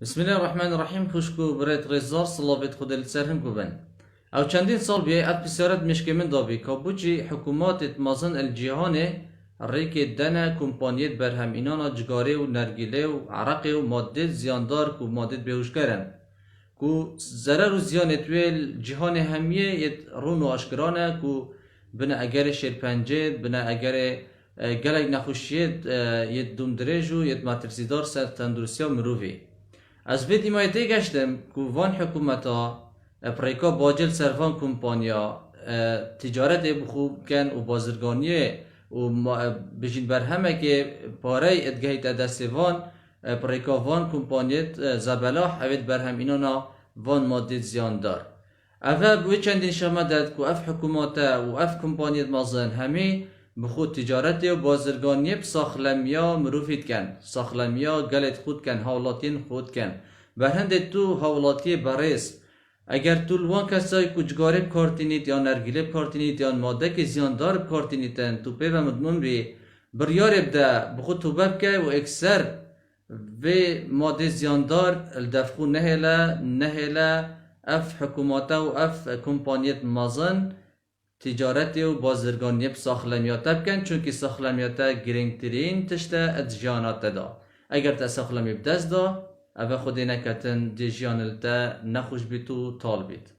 بسم الله الرحمن الرحیم. خوشکو برایت ریزار صلابت خود لسرهم کوبن. او چندین سال بیای ات بسیارت مشکمن دابی که بوچی حکومات مازن الجهانه ریک دنا کمپانیت برهم اینانا جگاره و نرگیله و عرقه و ماده زیاندار کو ماده بیوش کرن کو ضرر و زیان توی جهان همیه یت رون و اشکرانه کو بنا اگر شیرپنجه بنا اگر گلگ نخوشیت یت دومدرجو یت ماترسیدار سر تندرسیا مروفی. از وی دیمایتی گشتم که وان حکومتا پریکا باجل سروان کمپانیا تجارت بخوب کن و بازرگانیه و بجین برهمه که پاره ادگهیت دست وان پریکا وان کمپانیت زبلاح اوید برهم اینانا وان ماده زیان دار. اوه بوی چندین شمدد که اف حکوماتا و اف کمپانیت مازن همه بخود تجارت و بازرگانی بساخلمیا مروفید کن ساخلمیا گلت خود کن حولاتین خود کن بر هند تو حولاتی بریس اگر تو لوان کسای کجگاره بکارتینید یا نرگیله بکارتینید یا ماده که زیاندار بکارتینیدن تو پی و مدمون بی بریار بده بخود تو ببکه و اکثر و ماده زیاندار الدفخو نهلا اف حکوماتا و اف کمپانیت مازن تجارت و بازرگانی بساخلمیات بکن چونکه ساخلمیات گرینگترین تشته از جانات دا اگر تا ساخلمی بدست دا اوه خودی نکتن دی جانلتا نخوش بیتو طال بیت